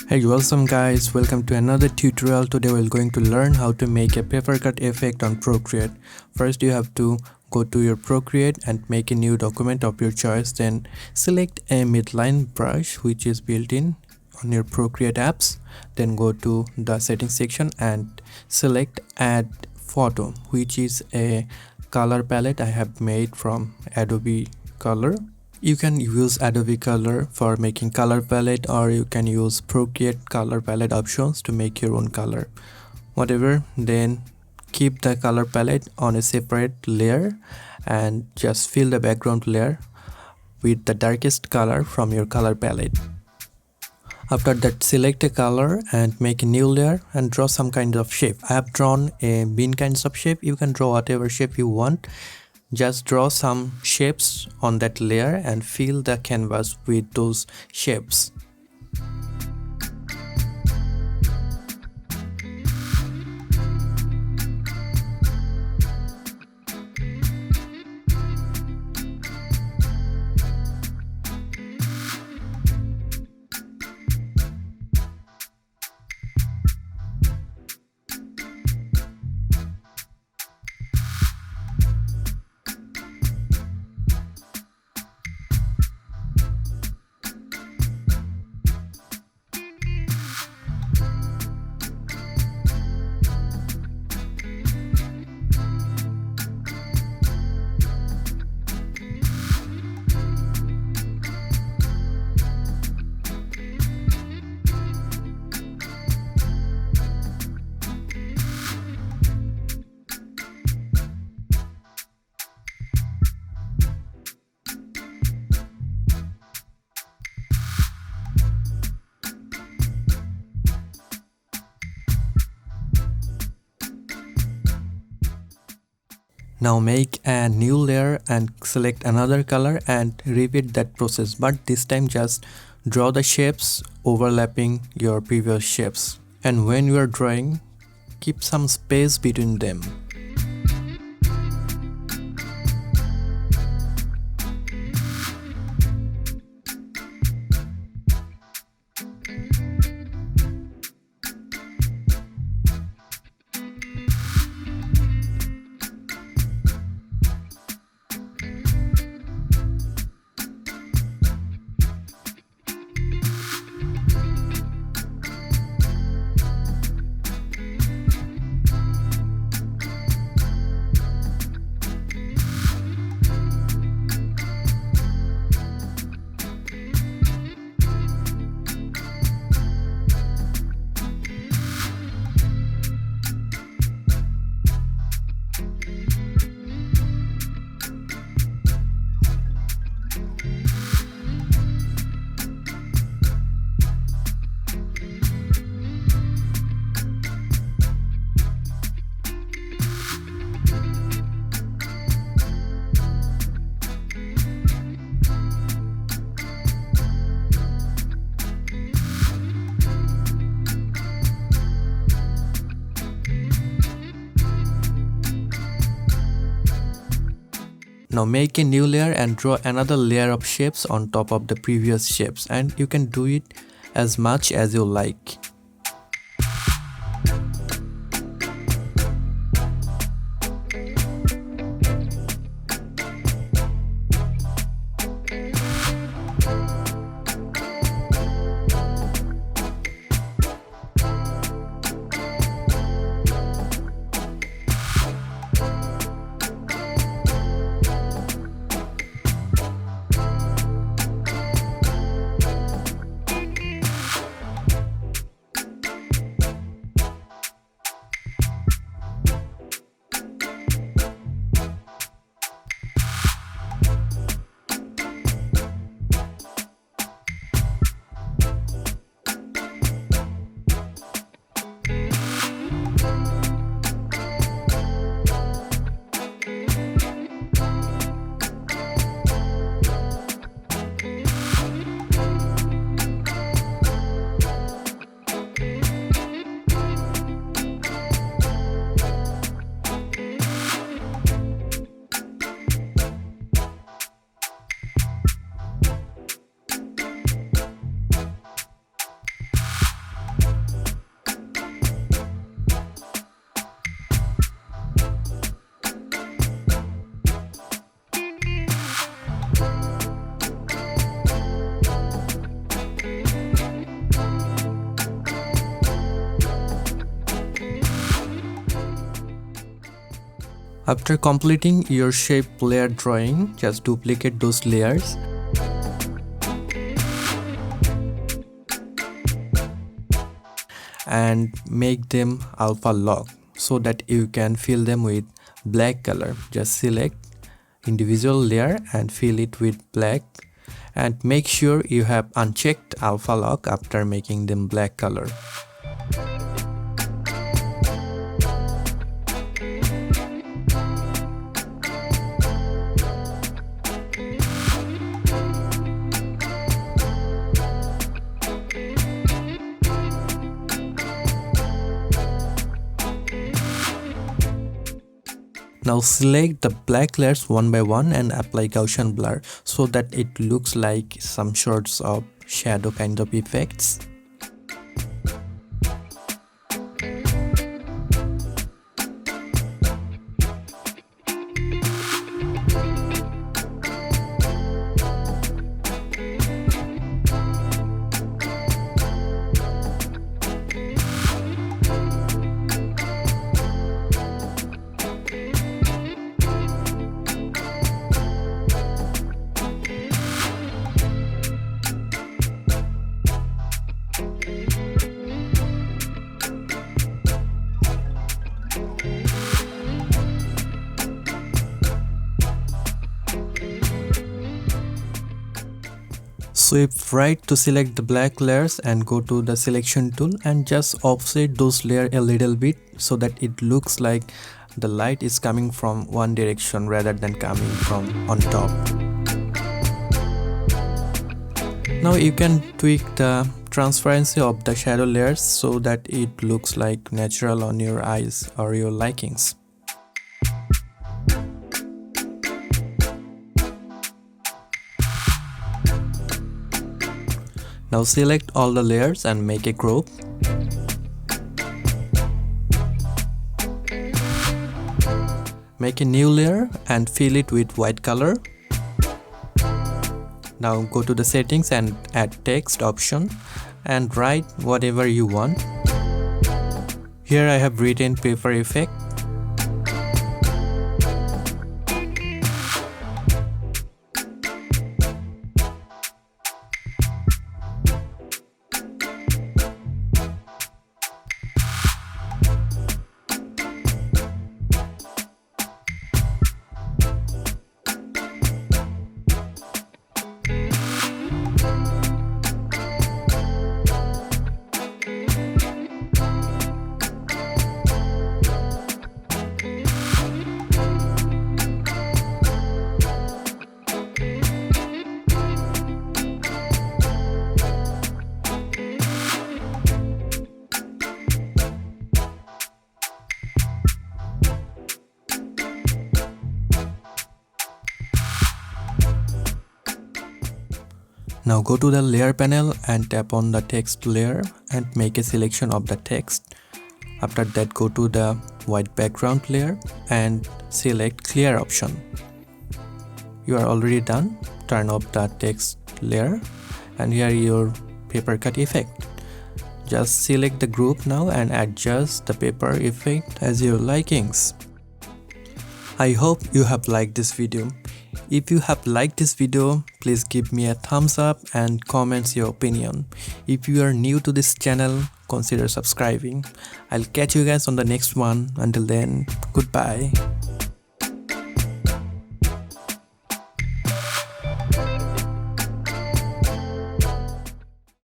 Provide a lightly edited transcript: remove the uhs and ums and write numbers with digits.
Hey, welcome guys, welcome to another tutorial. Today we're going to learn how to make a paper cut effect on Procreate. First you have to go to your Procreate and make a new document of your choice. Then select a midline brush which is built in on your Procreate apps. Then go to the settings section and select add photo, which is a color palette I have made from Adobe Color. You can use Adobe Color for making color palette, or you can use Procreate color palette options to make your own color. Whatever, then keep the color palette on a separate layer and just fill the background layer with the darkest color from your color palette. After that, select a color and make a new layer and draw some kind of shape. I have drawn a bean kinds of shape. You can draw whatever shape you want. Just draw some shapes on that layer and fill the canvas with those shapes. Now make a new layer and select another color and repeat that process, but this time just draw the shapes overlapping your previous shapes. And when you are drawing, keep some space between them. Now make a new layer and draw another layer of shapes on top of the previous shapes, and you can do it as much as you like. After completing your shape layer drawing, just duplicate those layers and make them alpha lock so that you can fill them with black color. Just select individual layer and fill it with black, and make sure you have unchecked alpha lock after making them black color. Now select the black layers one by one and apply Gaussian blur so that it looks like some sorts of shadow kind of effects. Swipe right to select the black layers and go to the selection tool and just offset those layers a little bit so that it looks like the light is coming from one direction rather than coming from on top. Now you can tweak the transparency of the shadow layers so that it looks like natural on your eyes or your likings. Now select all the layers and make a group. Make a new layer and fill it with white color. Now go to the settings and add text option and write whatever you want. Here I have written paper effect. Now go to the layer panel and tap on the text layer and make a selection of the text. After that, go to the white background layer and select clear option. You are already done. Turn off the text layer and here your paper cut effect. Just select the group now and adjust the paper effect as your likings. I hope you have liked this video. If you have liked this video, please give me a thumbs up and comment your opinion. If you are new to this channel, consider subscribing. I'll catch you guys on the next one. Until then, goodbye.